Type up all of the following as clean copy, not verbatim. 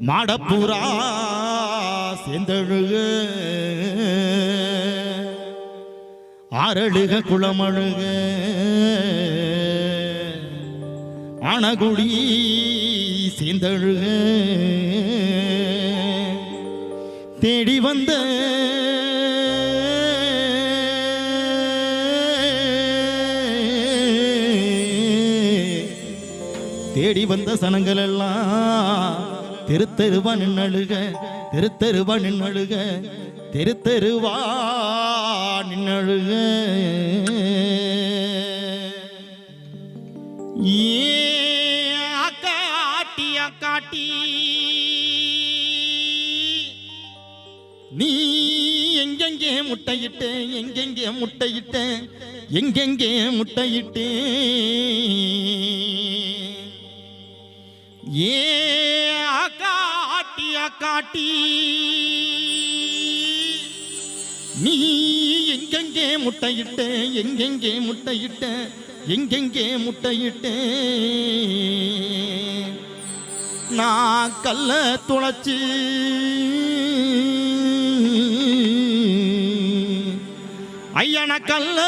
மாடப்புறா செந்தழுக ஆரழுக குளமழுக ஆனகுடி செந்தழுக தேடி வந்த தேடி வந்த சனங்கள் எல்லாம் தெருத்தெருவா நின்னழுக தெருத்தெருவா நின்னழுக தெருத்தெருவா நின்னழுக ஏ அக்காட்டி அக்காட்டி நீ எங்கெங்கே முட்டையிட்ட எங்கெங்கே முட்டையிட்ட எங்கெங்கே முட்டையிட்டே ஏ அக்காட்டி அக்காட்டி நீ எங்கெங்கே முட்டையிட்ட எங்கெங்கே முட்டையிட்ட எங்கெங்கே முட்டையிட்ட நான் கல்ல துளைச்சி ஐயன கல்ல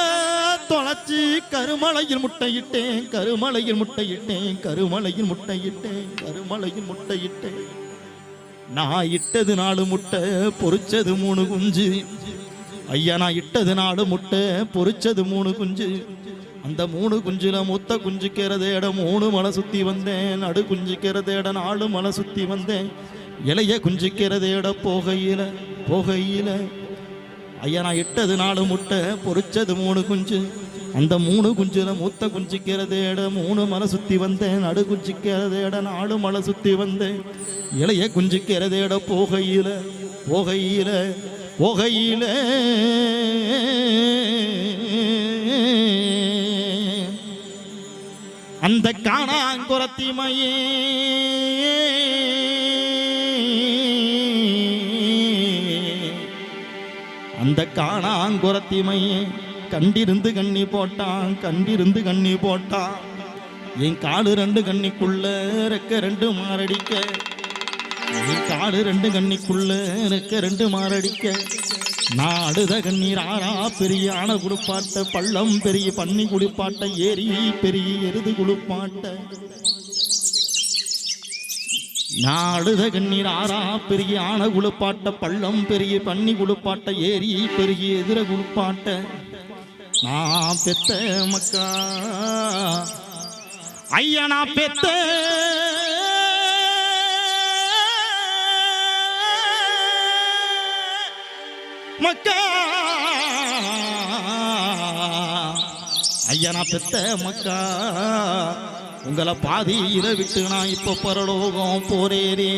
தொலைச்சி கருமலையில் முட்டையிட்டேன் கருமலையில் முட்டையிட்டேன் கருமலையில் முட்டையிட்டேன் கருமலையில் முட்டையிட்டேன் நான் இட்டது 4 முட்டை பொறிச்சது 3 குஞ்சு ஐயா நான் இட்டது 4 முட்டை பொறிச்சது 3 குஞ்சு அந்த 3 குஞ்சுல மூத்த குஞ்சுக்கிறதேட 3 மலை சுத்தி வந்தேன் நடு குஞ்சுக்கிறதேட 4 மலை சுத்தி வந்தேன் இலைய குஞ்சுக்கிறதேட போகையில ஐயா நான் இட்டது 4 முட்டை பொறிச்சது 3 குஞ்சு அந்த 3 குஞ்சுல மூத்த குஞ்சுக்கிறதேட 3 மலை சுத்தி வந்தேன் நடு குஞ்சுக்கிறதேட 4 மலை சுத்தி வந்தேன் இலைய குஞ்சுக்கிறதேட போகையில அந்த காணாங்குரத்திமையே அந்த காணாங்குரத்திமையே கண்டிருந்து கண்ணி போட்டான் என் காடு 2 கண்ணிக்குள்ள ரெக்க 2 மாரடிக்க என் காடு 2 கண்ணிக்குள்ள ரெக்க 2 மாரடிக்க நாடுத கண்ணீர் ஆறா பெரிய ஆன குளிப்பாட்ட பள்ளம் பெரிய பன்னி குளிப்பாட்ட ஏரி பெரிய எருது குளிப்பாட்ட நாடுத கண்ணீர் ஆறா பெரிய ஆன குளிப்பாட்ட பள்ளம் பெரிய பன்னி குளிப்பாட்ட ஏரி பெரிய எதிர குளிப்பாட்ட நான் பெத்த மக்கா ஐயா நான் பெத்த மக்கா ஐயா நான் பெத்த மக்கா உங்களை பாதியில விட்டு நான் இப்ப பரலோகம் போறேனே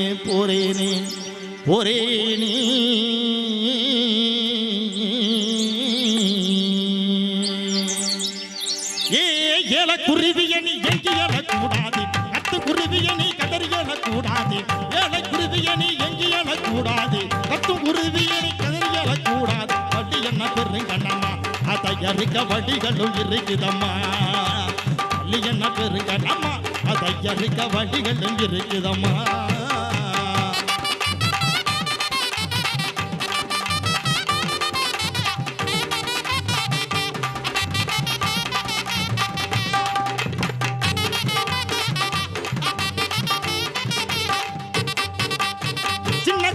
ஏல குருவிய நீ எங்கி எழக்கூடாது கத்து குருவிய நீ கதறி எழக்கூடாது ஏழை குருவிய நீ எங்கி எழக்கூடாது கத்து குருவிய நீ கதறி எழக்கூடாது வட்டி என்ன பெருங்கண்ணம்மா அதை அறிக்க வடிகளும் இருக்குதம்மா வள்ளி என்ன பெருங்கண்ணம்மா அதை அறிக்க வடிகளும் இருக்குதம்மா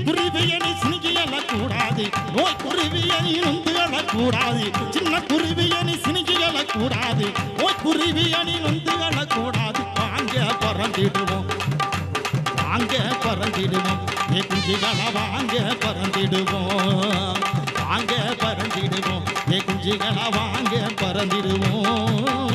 குருவியணி சினிகி எழக்கூடாது நோய் குருவியணி நொந்து எழக்கூடாது சின்ன குருவியணி சினிகி எழக்கூடாது நோய் குருவியணி நொந்து எழக்கூடாது வாங்க பறந்திடுவோம் ஏ குஞ்சுகளா வாங்க பறந்திடுவோம் ஏ குஞ்சுகளா வாங்க பறந்திடுவோம்